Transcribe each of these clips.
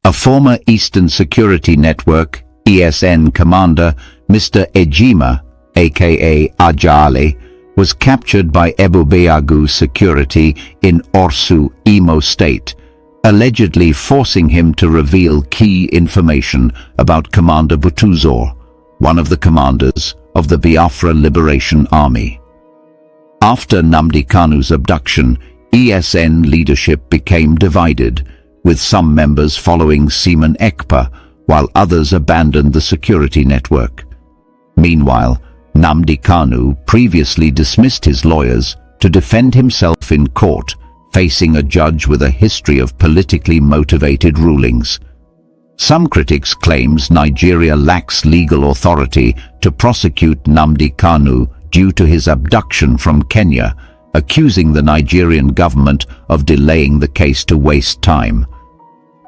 A former Eastern Security Network (ESN) commander, Mr. Ejima, aka Ajale, was captured by Ebubeagu security in Orsu, Imo State, allegedly forcing him to reveal key information about Commander Butuzor, one of the commanders of the Biafra Liberation Army. After Nnamdi Kanu's abduction, ESN leadership became divided, with some members following Seaman Ekpa, while others abandoned the security network. Meanwhile, Nnamdi Kanu previously dismissed his lawyers to defend himself in court, facing a judge with a history of politically motivated rulings. Some critics claim Nigeria lacks legal authority to prosecute Nnamdi Kanu due to his abduction from Kenya, accusing the Nigerian government of delaying the case to waste time.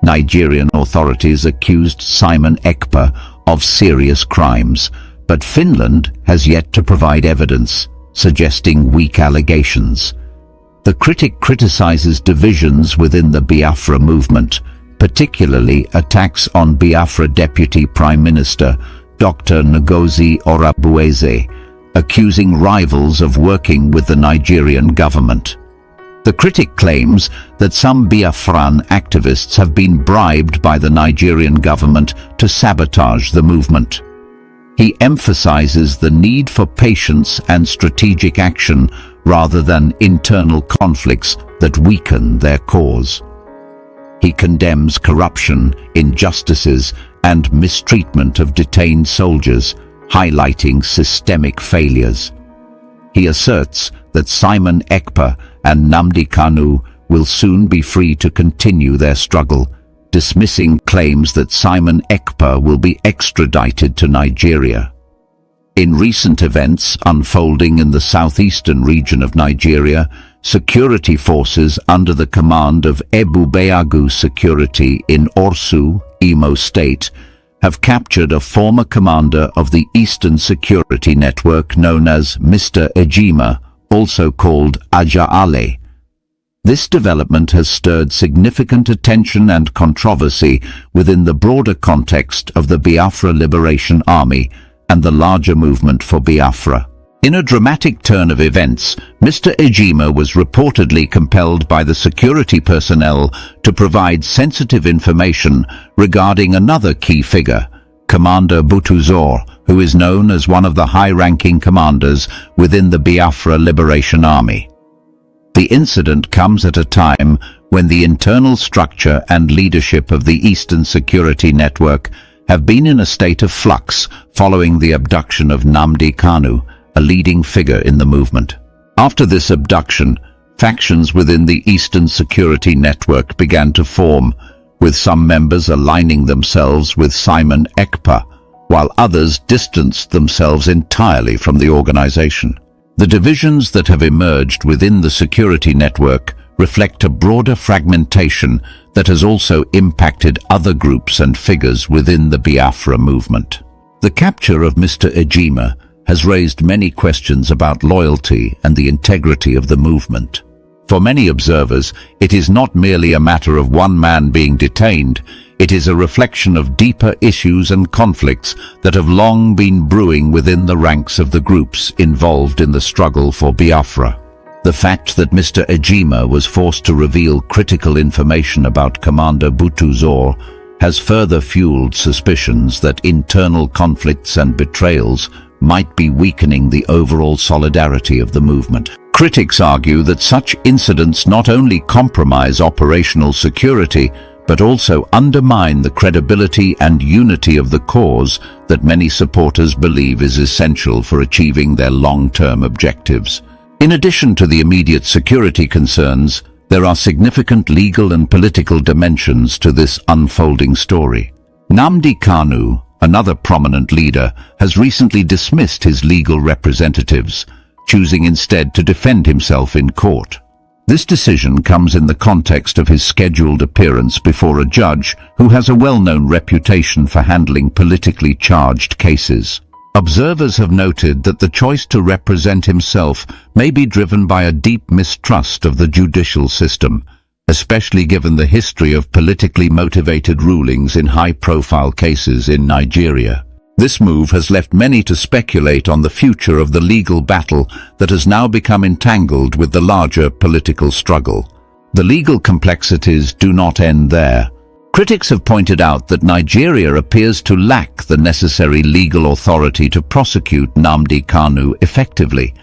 Nigerian authorities accused Seaman Ekpa of serious crimes, but Finland has yet to provide evidence, suggesting weak allegations. The critic criticizes divisions within the Biafra movement, particularly attacks on Biafra Deputy Prime Minister Dr. Ngozi Orabueze, accusing rivals of working with the Nigerian government. The critic claims that some Biafran activists have been bribed by the Nigerian government to sabotage the movement. He emphasizes the need for patience and strategic action rather than internal conflicts that weaken their cause. He condemns corruption, injustices, and mistreatment of detained soldiers, highlighting systemic failures. He asserts that Seaman Ekpa and Nnamdi Kanu will soon be free to continue their struggle, dismissing claims that Seaman Ekpa will be extradited to Nigeria. In recent events unfolding in the southeastern region of Nigeria, security forces under the command of Ebubeagu security in Orsu, Imo State, have captured a former commander of the Eastern Security Network known as Mr. Ejima, also called Ajale. This development has stirred significant attention and controversy within the broader context of the Biafra Liberation Army and the larger movement for Biafra. In a dramatic turn of events, Mr. Ejima was reportedly compelled by the security personnel to provide sensitive information regarding another key figure, Commander Butuzor, who is known as one of the high-ranking commanders within the Biafra Liberation Army. The incident comes at a time when the internal structure and leadership of the Eastern Security Network have been in a state of flux following the abduction of Nnamdi Kanu, a leading figure in the movement. After this abduction, factions within the Eastern Security Network began to form, with some members aligning themselves with Seaman Ekpa, while others distanced themselves entirely from the organization. The divisions that have emerged within the security network reflect a broader fragmentation that has also impacted other groups and figures within the Biafra movement. The capture of Mr. Ejima has raised many questions about loyalty and the integrity of the movement. For many observers, it is not merely a matter of one man being detained, it is a reflection of deeper issues and conflicts that have long been brewing within the ranks of the groups involved in the struggle for Biafra. The fact that Mr. Ejima was forced to reveal critical information about Commander Butuzor has further fueled suspicions that internal conflicts and betrayals might be weakening the overall solidarity of the movement. Critics argue that such incidents not only compromise operational security, but also undermine the credibility and unity of the cause that many supporters believe is essential for achieving their long-term objectives. In addition to the immediate security concerns, there are significant legal and political dimensions to this unfolding story. Nnamdi Kanu, another prominent leader, has recently dismissed his legal representatives, choosing instead to defend himself in court. This decision comes in the context of his scheduled appearance before a judge who has a well-known reputation for handling politically charged cases. Observers have noted that the choice to represent himself may be driven by a deep mistrust of the judicial system, especially given the history of politically motivated rulings in high-profile cases in Nigeria. This move has left many to speculate on the future of the legal battle that has now become entangled with the larger political struggle. The legal complexities do not end there. Critics have pointed out that Nigeria appears to lack the necessary legal authority to prosecute Nnamdi Kanu effectively,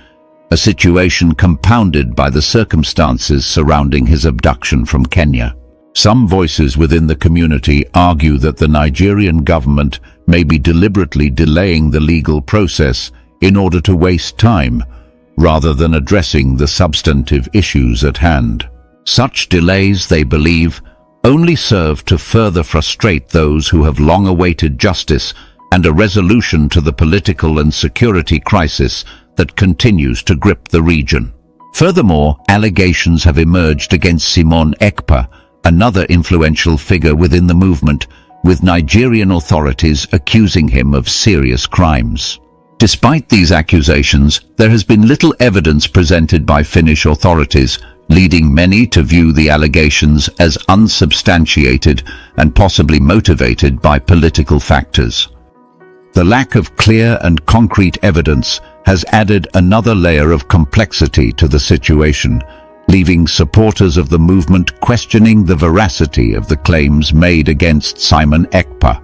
a situation compounded by the circumstances surrounding his abduction from Kenya. Some voices within the community argue that the Nigerian government may be deliberately delaying the legal process in order to waste time, rather than addressing the substantive issues at hand. Such delays, they believe, only serve to further frustrate those who have long awaited justice and a resolution to the political and security crisis that continues to grip the region. Furthermore, allegations have emerged against Simon Ekpa, another influential figure within the movement, with Nigerian authorities accusing him of serious crimes. Despite these accusations, there has been little evidence presented by Finnish authorities, leading many to view the allegations as unsubstantiated and possibly motivated by political factors. The lack of clear and concrete evidence has added another layer of complexity to the situation, leaving supporters of the movement questioning the veracity of the claims made against Simon Ekpa.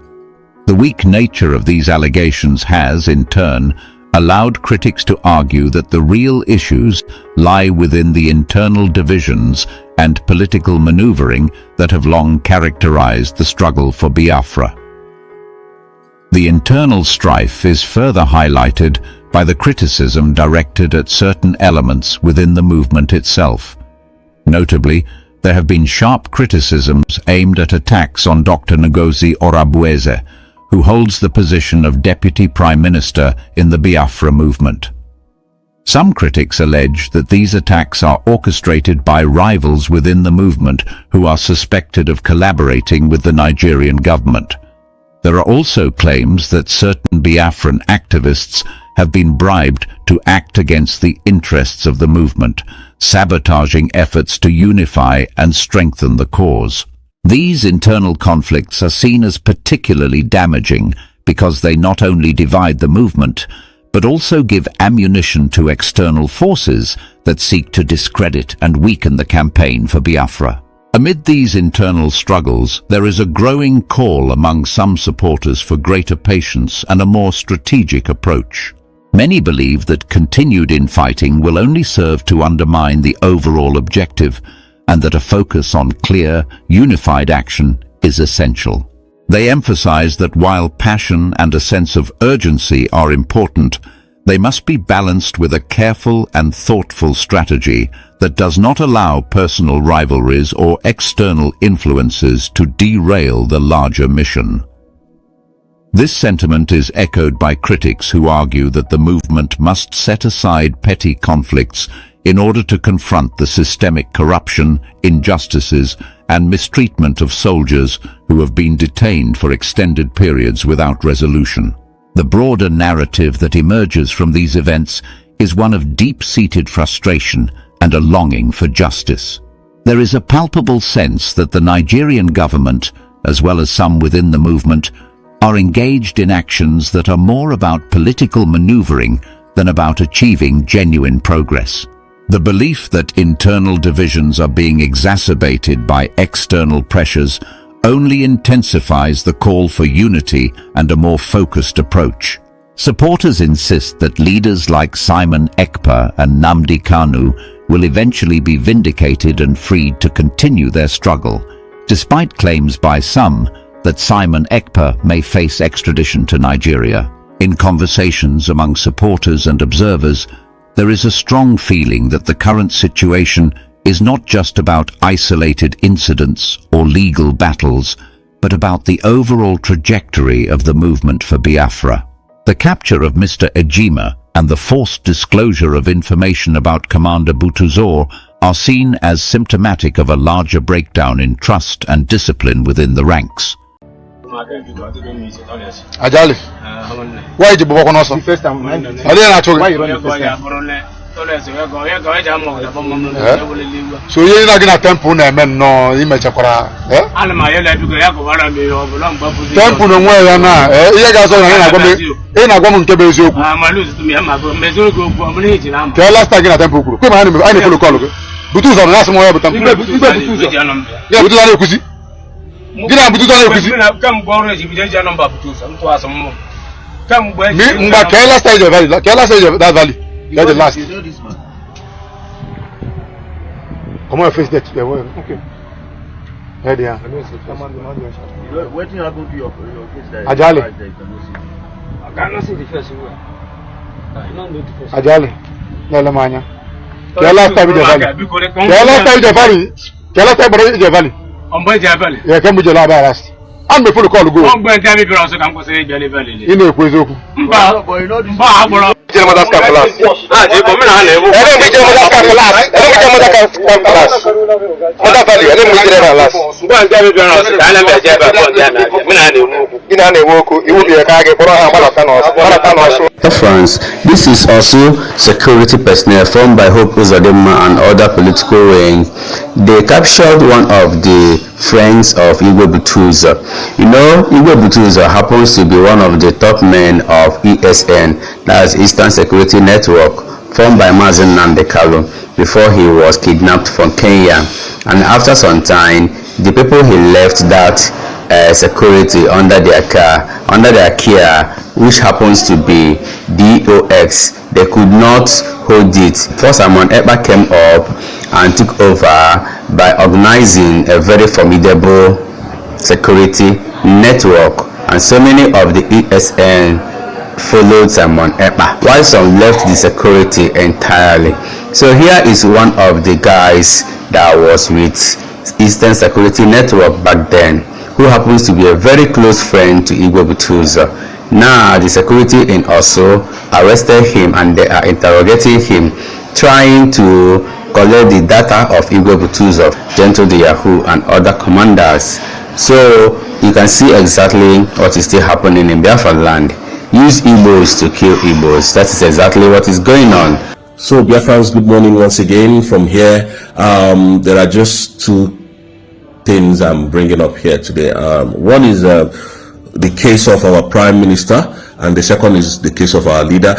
The weak nature of these allegations has, in turn, allowed critics to argue that the real issues lie within the internal divisions and political maneuvering that have long characterized the struggle for Biafra. The internal strife is further highlighted by the criticism directed at certain elements within the movement itself. Notably, there have been sharp criticisms aimed at attacks on Dr. Ngozi Orabueze, who holds the position of Deputy Prime Minister in the Biafra movement. Some critics allege that these attacks are orchestrated by rivals within the movement who are suspected of collaborating with the Nigerian government. There are also claims that certain Biafran activists have been bribed to act against the interests of the movement, sabotaging efforts to unify and strengthen the cause. These internal conflicts are seen as particularly damaging because they not only divide the movement, but also give ammunition to external forces that seek to discredit and weaken the campaign for Biafra. Amid these internal struggles, there is a growing call among some supporters for greater patience and a more strategic approach. Many believe that continued infighting will only serve to undermine the overall objective, and that a focus on clear, unified action is essential. They emphasize that while passion and a sense of urgency are important, they must be balanced with a careful and thoughtful strategy that does not allow personal rivalries or external influences to derail the larger mission. This sentiment is echoed by critics who argue that the movement must set aside petty conflicts in order to confront the systemic corruption, injustices, and mistreatment of soldiers who have been detained for extended periods without resolution. The broader narrative that emerges from these events is one of deep-seated frustration and a longing for justice. There is a palpable sense that the Nigerian government, as well as some within the movement, are engaged in actions that are more about political maneuvering than about achieving genuine progress. The belief that internal divisions are being exacerbated by external pressures only intensifies the call for unity and a more focused approach. Supporters insist that leaders like Simon Ekpa and Nnamdi Kanu will eventually be vindicated and freed to continue their struggle, despite claims by some that Simon Ekpa may face extradition to Nigeria. In conversations among supporters and observers, there is a strong feeling that the current situation is not just about isolated incidents or legal battles, but about the overall trajectory of the movement for Biafra. The capture of Mr. Ejima and the forced disclosure of information about Commander Butuzor are seen as symptomatic of a larger breakdown in trust and discipline within the ranks. Ajali. Why did you go on? First time. Why you run the first time? So you're not gonna temple name no image akwara eh temple no nwe na ihe ga so na agwa nke be eziokwu ke last time na temple kwuru kwe ma anyị follow call go Butuzor na asmo ya butam Butuzor ya Butuzor ekuzi gina Butuzor ekuzi kam go ọrụ eji bije number Butuzor nto asmo kam go mba ke last time the valley ke last time that valley that's the last come on face that okay head here what happened to your case that Ajali I cannot see the first one I don't know the first Ajali lele manya ke last time the valley ke last time the valley on boy the valley yeah come je la ba last and me follow call go on gbe tell me be so kan ko se je valley ina ekwu ezoku mba agboro je mo das ka class je ko mi na le wo ere mi je mo das ka class mother valley ere mi je na class gba je me be ran so ala me je ba ko je na mi na le wo ina na ewo ko iwu bi ka ge koro ha malata no France. This is also security personnel formed by Hope Uzodinma and other political wing. They captured one of the friends of Butuzor. You know, Butuzor happens to be one of the top men of ESN, that's Eastern Security Network, formed by Mazen Nandekalo before he was kidnapped from Kenya. And after some time, the people he left that security under their care, which happens to be DOX, they could not hold it. First Simon Ekpa came up and took over by organizing a very formidable security network, and so many of the ESN followed Simon Ekpa, while some left the security entirely. So here is one of the guys that was with Eastern Security Network back then, who happens to be a very close friend to Butuzor. Now the security in Orsu arrested him and they are interrogating him, trying to collect the data of Butuzor, Gentle the Yahoo and other commanders. So you can see exactly what is still happening in Biafra land. Use Igbos to kill Igbos. That is exactly what is going on. So Biafrans, good morning once again from here. There are just two things I'm bringing up here today. One is the case of our Prime Minister, and the second is the case of our leader,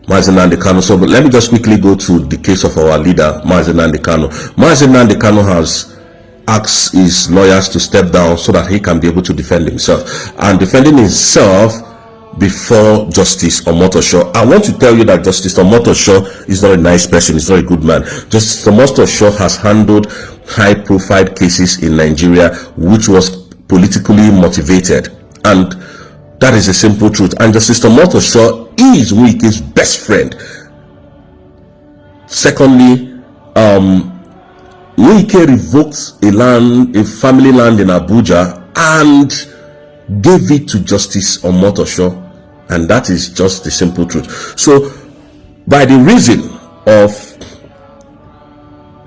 Mazen Nnamdi Kanu. So, but let me just quickly go to the case of our leader, Mazen Nnamdi Kanu. Mazen Nnamdi Kanu has asked his lawyers to step down so that he can be able to defend himself. And defending himself before Justice Omotosho, I want to tell you that Justice Omotosho is not a nice person, he's not a good man. Justice Omotosho has handled high-profile cases in Nigeria which was politically motivated, and that is a simple truth. And Justice Omotosho is Wike's best friend. Secondly, Wike revoked a family land in Abuja and gave it to Justice Omotosho, and that is just the simple truth. So by the reason of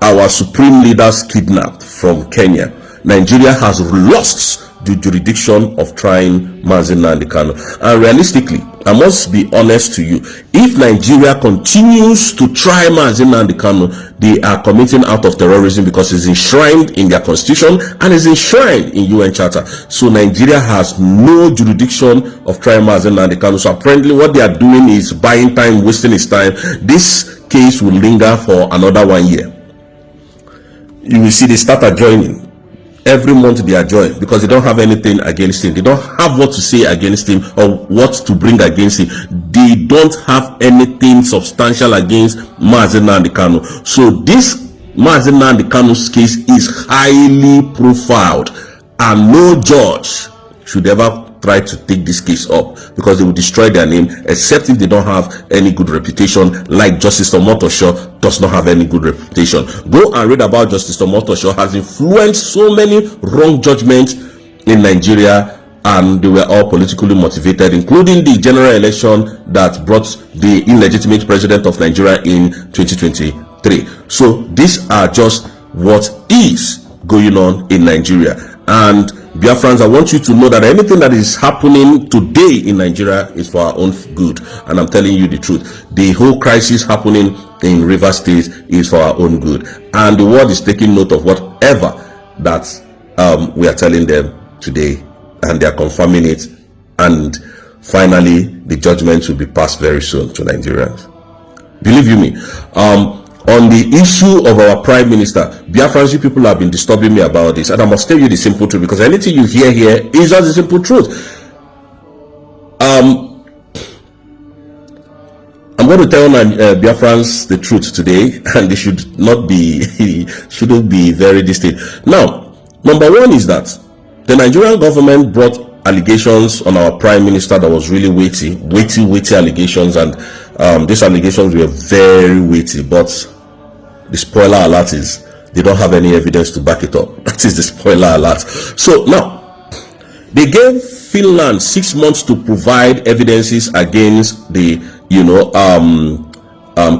our supreme leaders kidnapped from Kenya, Nigeria has lost the jurisdiction of trying Mazen Nnamdi Kanu. And realistically, I must be honest to you, if Nigeria continues to try Mazen Nnamdi Kanu, they are committing out of terrorism, because it's enshrined in their constitution and is enshrined in UN Charter. So Nigeria has no jurisdiction of trying Mazen Nnamdi Kanu. So apparently what they are doing is buying time, wasting his time. This case will linger for another 1 year. You will see they start adjoining. Every month they adjoin because they don't have anything against him. They don't have what to say against him or what to bring against him. They don't have anything substantial against Mazen Nnamdi Kanu. So this Mazen Nnamdi Kanu's case is highly profiled, and no judge should ever try to take this case up, because they will destroy their name, except if they don't have any good reputation, like Justice Omotosho does not have any good reputation. Go and read about Justice Omotosho has influenced so many wrong judgments in Nigeria, and they were all politically motivated, including the general election that brought the illegitimate president of Nigeria in 2023. So these are just what is going on in Nigeria. And Biafrans, I want you to know that anything that is happening today in Nigeria is for our own good. And I'm telling you the truth. The whole crisis happening in Rivers State is for our own good. And the world is taking note of whatever that we are telling them today. And they are confirming it. And finally, the judgment will be passed very soon to Nigerians. Believe you me. On the issue of our prime minister, Biafran people have been disturbing me about this, and I must tell you the simple truth, because anything you hear here is just the simple truth. I'm going to tell Biafrans the truth today, and they should not be shouldn't be very distant. Now, number one is that the Nigerian government brought allegations on our prime minister that was really weighty allegations, and these allegations were very weighty, but the spoiler alert is they don't have any evidence to back it up. That is the spoiler alert. So now they gave Finland 6 months to provide evidences against the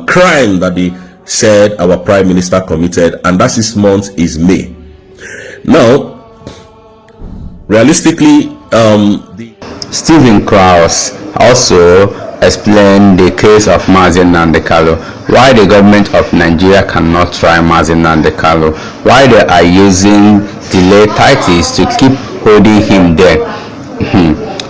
crime that they said our prime minister committed, and that 6 months is May. Now, realistically, Stephen Krause also explained the case of Mazi Nnamdi Kanu, why the government of Nigeria cannot try Mazi Nnamdi Kanu, why they are using delay tactics to keep holding him there.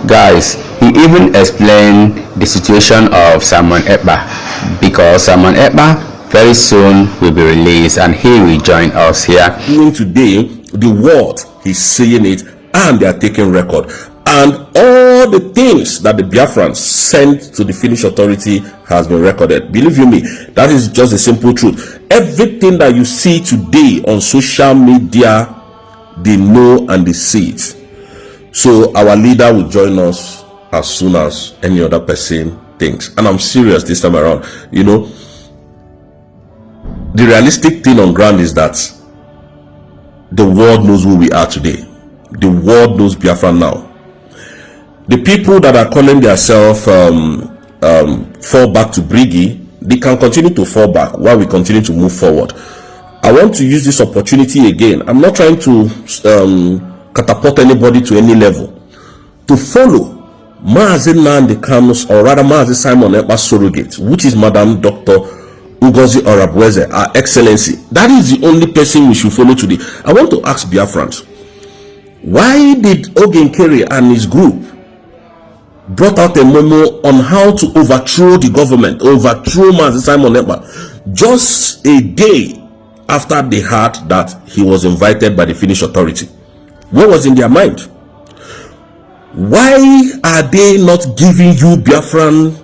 Guys, he even explained the situation of Simon Ekpa, because Simon Ekpa very soon will be released and he will join us here. Today, the world is seeing it, and they are taking record. And all the things that the Biafrans sent to the Finnish authority has been recorded. Believe you me, that is just a simple truth. Everything that you see today on social media, they know and they see it. So our leader will join us as soon as any other person thinks. And I'm serious this time around. You know, the realistic thing on ground is that the world knows who we are today. The world knows Biafra now. The people that are calling themselves fall back to Brigi, they can continue to fall back while we continue to move forward. I want to use this opportunity again. I'm not trying to catapult anybody to any level. To follow Mazi Nnamdi Kanu's, or rather Mazi Simon Ekpa's surrogate, which is Madam Dr. Ngozi Orabweze, Our Excellency. That is the only person we should follow today. I want to ask Biafrans, why did Ogenkere and his group brought out a memo on how to overthrow the government, overthrow Mazi Simon Ekpa, just a day after they heard that he was invited by the Finnish authority? What was in their mind? Why are they not giving you, Biafran,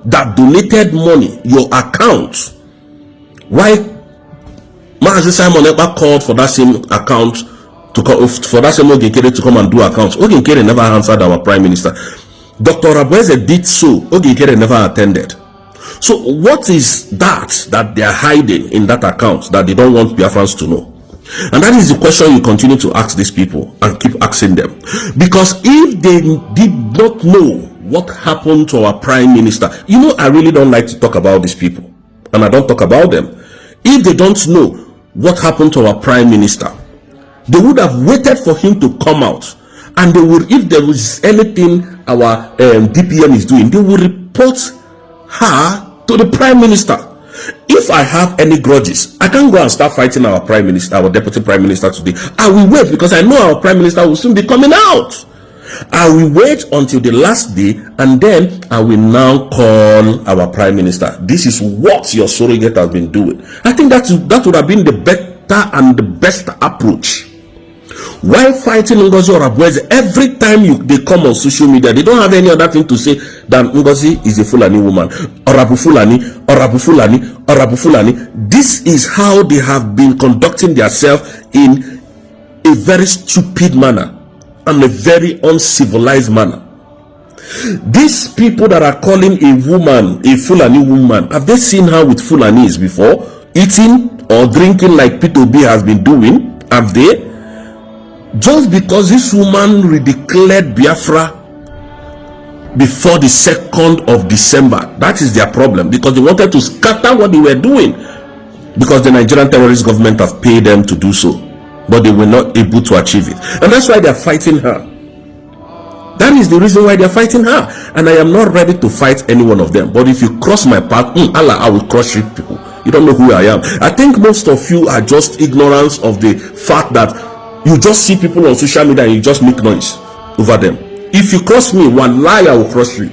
that donated money, your account? Why Mazi Simon Ekpa called for that same account to come, for that same Ogenkere to come and do accounts? Ogenkere never answered our prime minister. Dr. Orabweze did so. Ogenkere never attended. So what is that they are hiding in that account that they don't want Biafrans to know? And that is the question you continue to ask these people and keep asking them. Because if they did not know what happened to our prime minister, you know, I really don't like to talk about these people, and I don't talk about them. If they don't know what happened to our prime minister, they would have waited for him to come out, and they would, if there was anything our DPM is doing, they will report her to the prime minister. If I have any grudges, I can't go and start fighting our prime minister, our deputy prime minister today. I will wait, because I know our prime minister will soon be coming out. I will wait until the last day, and then I will now call our prime minister. This is what your surrogate has been doing. I think that would have been the better and the best approach. Why fighting Ngozi Orabweze? Every time they come on social media, they don't have any other thing to say than Ngozi is a Fulani woman. Orabu Fulani, Orabu Fulani, Orabu Fulani. This is how they have been conducting themselves in a very stupid manner and a very uncivilized manner. These people that are calling a woman a Fulani woman, have they seen her with Fulanis before? Eating or drinking like P2B has been doing? Have they? Just because this woman redeclared Biafra before the 2nd of December, that is their problem, because they wanted to scatter what they were doing, because the Nigerian terrorist government have paid them to do so. but they were not able to achieve it. And that's why they're fighting her. That is the reason why they're fighting her. And I am not ready to fight any one of them. But if you cross my path, Allah, I will crush you people. You don't know who I am. I think most of you are just ignorance of the fact that you just see people on social media and you just make noise over them. If you cross me, one lie, I will cross you.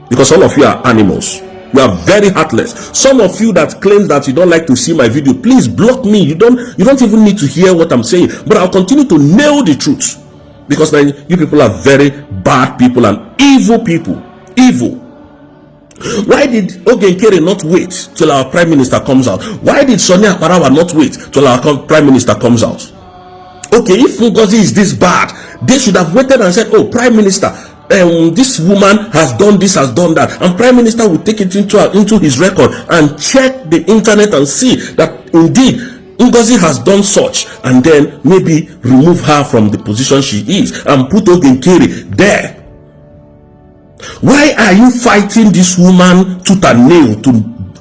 Because all of you are animals. You are very heartless. Some of you that claim that you don't like to see my video, please block me. You don't even need to hear what I'm saying. But I'll continue to nail the truth. Because you people are very bad people and evil people. Evil. Why did Ogenkere not wait till our prime minister comes out? Why did Sonia Parawa not wait till our prime minister comes out? Okay, if Ngozi is this bad, they should have waited and said, oh, prime minister, this woman has done this, has done that, and prime minister will take it into his record and check the internet and see that indeed Ngozi has done such, and then maybe remove her from the position she is and put Ogenkere there. Why are you fighting this woman tooth and nail to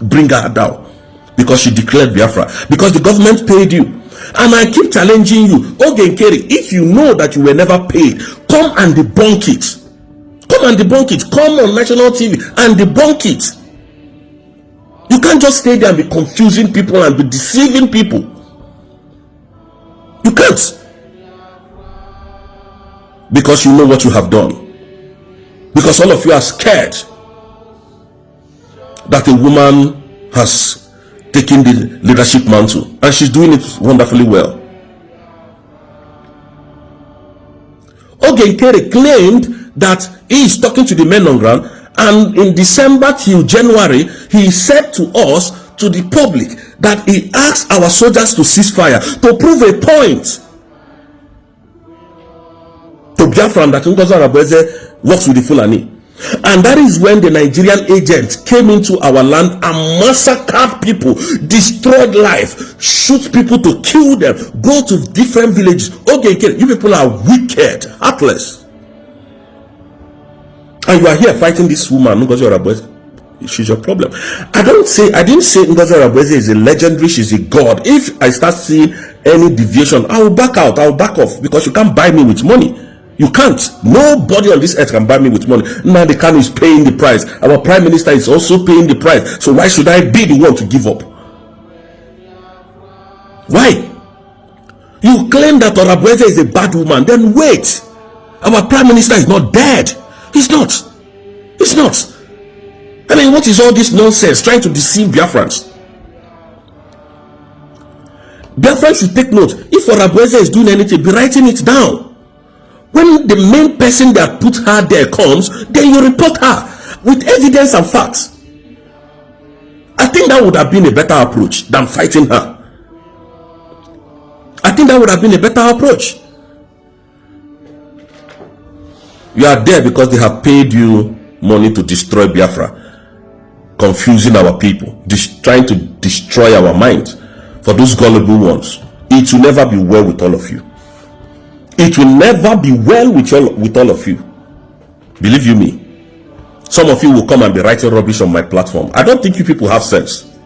bring her down? Because she declared Biafra. Because the government paid you. And I keep challenging you, Ogenkere, if you know that you were never paid, come and debunk it. Come and debunk it. Come on national TV and debunk it. You can't just stay there and be confusing people and be deceiving people. You can't. Because you know what you have done. Because all of you are scared that a woman has taken the leadership mantle and she's doing it wonderfully well. Ogenkere claimed that he is talking to the men on ground, and in December till January he said to us, to the public, that he asked our soldiers to cease fire to prove a point to Biafra that Ngozi Arabweze works with the Fulani. And that is when the Nigerian agents came into our land and massacred people, destroyed life, shoot people to kill them, go to different villages. Okay, you people are wicked, heartless. And you are here fighting this woman, Ngozi Arabweze. She's your problem. I didn't say Ngozi Arabweze is a legendary, she's a god. If I start seeing any deviation, I will back out, I will back off, because you can't buy me with money. You can't. Nobody on this earth can buy me with money. Now the Khan is paying the price. Our prime minister is also paying the price. So why should I be the one to give up? Why? You claim that Arabweze is a bad woman. Then wait. Our prime minister is not dead. He's not. He's not. I mean, what is all this nonsense trying to deceive Biafrans? Biafrans should take note. If Arabweze is doing anything, be writing it down. When the main person that put her there comes, then you report her with evidence and facts. I think that would have been a better approach than fighting her. I think that would have been a better approach. You are there because they have paid you money to destroy Biafra, confusing our people, trying to destroy our minds. For those gullible ones, it will never be well with all of you. It will never be well with all of you. Believe you me. Some of you will come and be writing rubbish on my platform. I don't think you people have sense.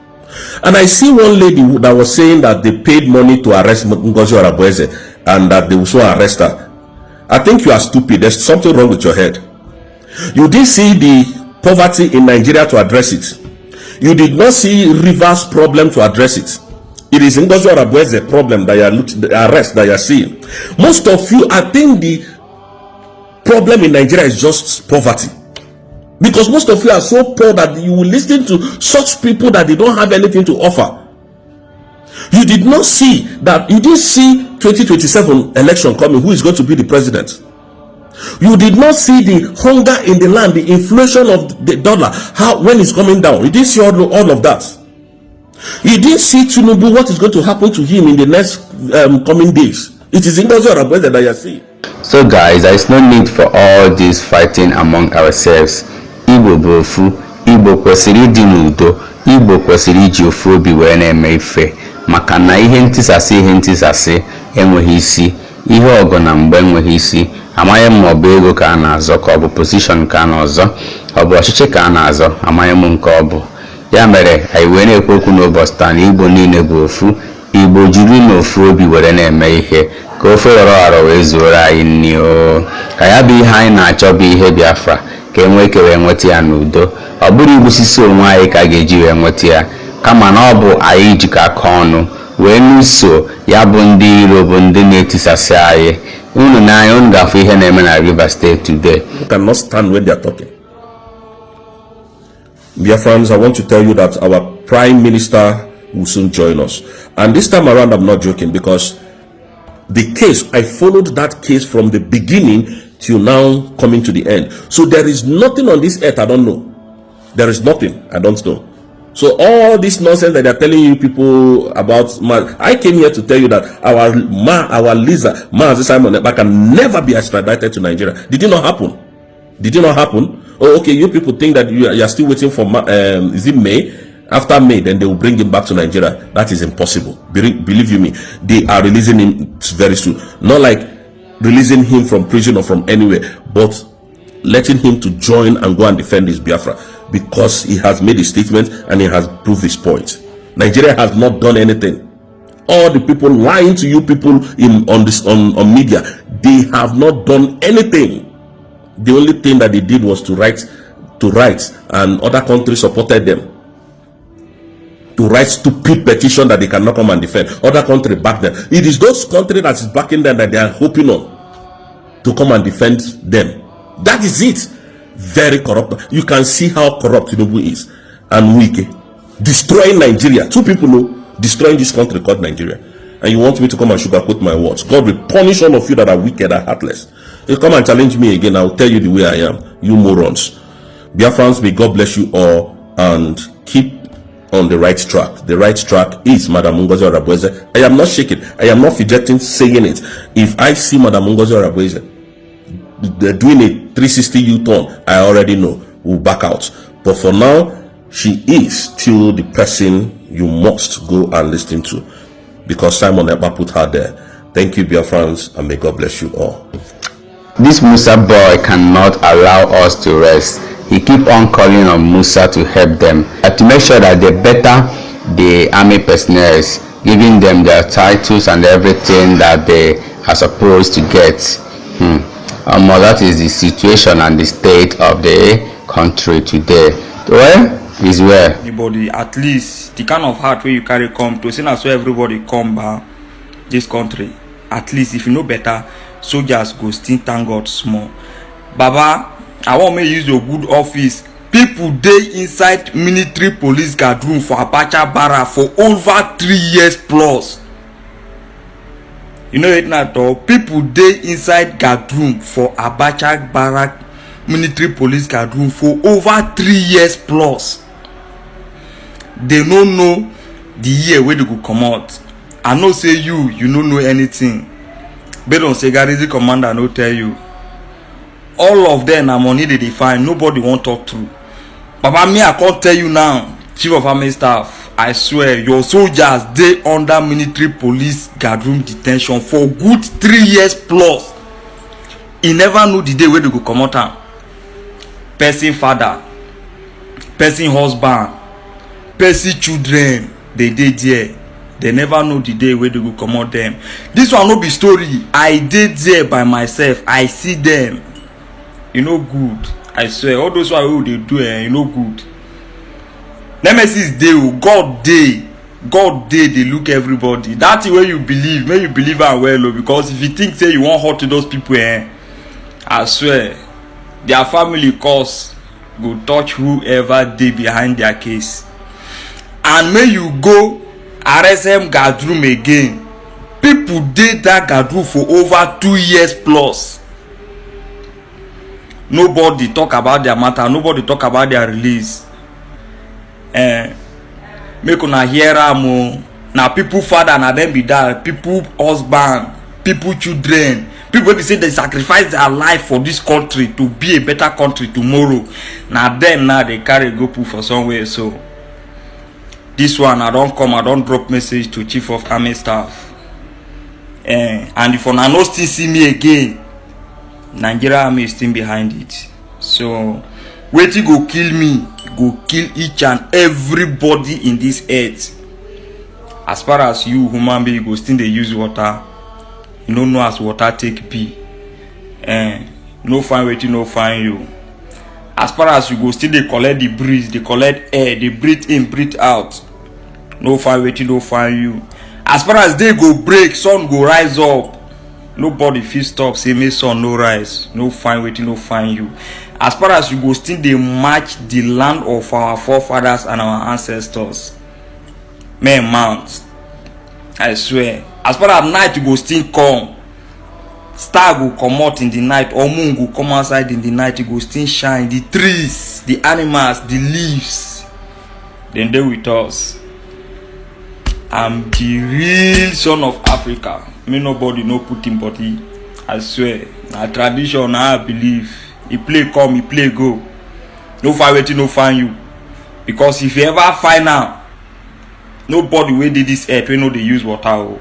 And I see one lady that was saying that they paid money to arrest Ngozi Arabweze and that they will so arrest her. I think you are stupid. There's something wrong with your head. You did see the poverty in Nigeria to address it. You did not see Rivers' problem to address it. It is Ngozi Arabweze problem that you are the arrest that you are seeing. Most of you, I think the problem in Nigeria is just poverty. Because most of you are so poor that you will listen to such people that they don't have anything to offer. You did not see that, you didn't see 2027 election coming, who is going to be the president. You did not see the hunger in the land, the inflation of the dollar, how when it's coming down. You didn't see all of that. You didn't see Tinubu, what is going to happen to him in the next coming days. It is Ngozi Arabweze that you are seeing. So guys, there is no need for all this fighting among ourselves. Igbo bụ ofu, Igbo kwesịrị ịdị n'udo, Igbo kwesịrị iji ofu obi wee na-eme ife, maka na ihe ntisasị enweghị isi, ihe ọgụ na mgbe enweghị isi. Amaghị m ma ọ bụ ego ka a na-azọ, ka ọ bụ position ka a na-azọ, ọ bụ ọchịchị ka a na-azọ, amaghị m nke ọ bụ. Ya mere anyị wee na-ekwu okwu n'ụbọchị taa na Igbo niile bụ ofu, Igbo jiri n'ofu obi were na-eme ihe ka ofe ghọrọ wee zuoro anyị nri o. Ka ya bụ ihe anyị na-achọ bụ ihe Biafra ka enwe ike wee nweta ya n'udo. Ọ bụrụ igbusisi onwe anyị ka ga-eji wee nweta ya, kama na ọ bụ anyị jikọ aka ọnụ wee n'uso ya bụ ndị iro bụ ndị na-etisasị anyị. Unu n'anya unu ga-afụ ihe na-eme na Rivers State today. You cannot stand when they are talking. Biafrans, I want to tell you that our Prime Minister will soon join us. And this time around, I'm not joking, because the case, I followed that case from the beginning till now coming to the end. So there is nothing on this earth I don't know. There is nothing I don't know. So all this nonsense that they're telling you people about, I came here to tell you that our leader, Mazi Simon Ekpa, can never be extradited to Nigeria. Did it not happen? Did it not happen? Oh, okay, you people think that you are still waiting for, is it May? After May, then they will bring him back to Nigeria. That is impossible. Believe you me, they are releasing him very soon. Not like releasing him from prison or from anywhere, but letting him to join and go and defend his Biafra, because he has made a statement and he has proved his point. Nigeria has not done anything. All the people lying to you people on media, they have not done anything. The only thing that they did was to write, and other countries supported them to write stupid petition that they cannot come and defend. Other country back them. It is those countries that is backing them that they are hoping on to come and defend them. That is it. Very corrupt. You can see how corrupt Tinubu is and weak. Destroying Nigeria. Two people know destroying this country called Nigeria. And you want me to come and sugarcoat my words? God will punish all of you that are wicked and heartless. You come and challenge me again, I will tell you the way I am. You morons. Biafrans, may God bless you all and keep on the right track. The right track is Madam Ngozi Orabueze. I am not shaking. I am not fidgeting saying it. If I see Madam Ngozi Orabueze they're doing a 360 U-turn, I already know we'll back out. But for now, she is still the person you must go and listen to, because Simon Ekpa put her there. Thank you, Biafrans, and may God bless you all. This Musa boy cannot allow us to rest. He keep on calling on Musa to help them, to make sure that they better the army personnel, giving them their titles and everything that they are supposed to get. That is the situation and the state of the country today. Well, is where anybody, at least the kind of heart where you carry come to, as so everybody come back this country. At least if you know better, soldiers go still thank God small. Baba, I want me use your good office. People dey inside military police guard room for Abacha Barra for over 3 years plus. You know it not all. People dey inside guard room for Abacha Barra military police guard room for over 3 years plus. They don't know the year where they go come out. I know say you don't know anything. But don't say Garrison commander no tell you. All of them are money they define. Nobody won't talk to. Baba, me I can't tell you now, Chief of Army Staff, I swear your soldiers they under military police guard room detention for good 3 years plus. He never knew the day where they go come out. Person father, person husband, person children, they did there. They never know the day where they go come out them. This one no be story. I did there by myself. I see them. You know good. I swear, all those who they do, you know good. Nemesis day, God day, they look everybody. That's the way you believe. May you believe and well, because if you think say you want hurt to those people, I swear, their family cause go touch whoever they behind their case. And may you go arrest them guard room again. People did that guard room for over 2 years plus. Nobody talk about their matter. Nobody talk about their release. Make una hear am. Now people father na them be that. People husband. People children. People be say they sacrifice their life for this country to be a better country tomorrow. Now them now they carry go put for somewhere. So this one I don't come. I don't drop message to Chief of Army Staff. And if una no still see me again, Nigeria Army is still behind it. So wetin go kill me, go kill each and everybody in this earth. As far as you human being go still dey use water, you no know as water take be. No find wetin no find you. As far as you go still dey collect the breeze, dey collect air, dey breathe in, breathe out, no find wetin no find you. As far as day go break, sun go rise up, nobody fit stop say make sun no rise, no find wetin no find you. As far as you go still dey march the land of our forefathers and our ancestors, men mount, I swear. As far as night you go still come, star go comot in the night or moon go come outside in the night, e go still shine. The trees, the animals, the leaves, dem dey with us. I'm the real son of Africa. Me nobody no put him body, I swear. Na tradition, na I believe. E play come, e play go. No find wetin no find you. Because if you ever find out, nobody wey dey this earth wey no dey use water o,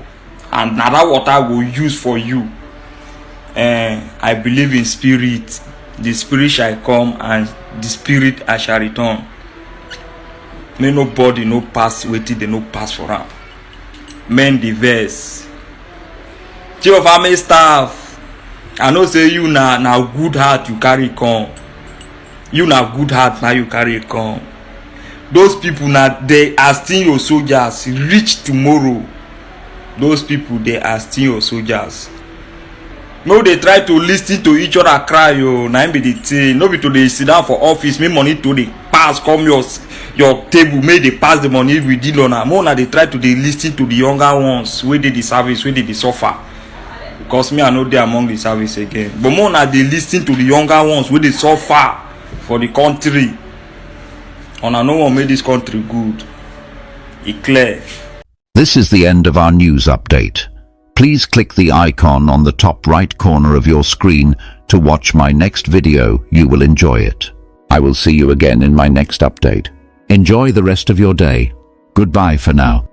and na that water go use for you. I believe in spirit. The spirit shall come and the spirit I shall return. May nobody no pass wetin they no pass for am. Men the verse. Chief of army staff, I know say you na good heart you carry come. You na good heart now you carry come. Those people na they are still your soldiers. Reach tomorrow. Those people they are still your soldiers. No, they try to listen to each other cry, yo. Na be the thing. No be to dey sit down for office, make money to dey pass come your table, make they pass the money with deal on. More na they try to dey listen to the younger ones where they the service, where they the suffer. Because me I know they among the service again. But more na they listen to the younger ones where they suffer for the country. And I know what made this country good. It clear. This is the end of our news update. Please click the icon on the top right corner of your screen to watch my next video. You will enjoy it. I will see you again in my next update. Enjoy the rest of your day. Goodbye for now.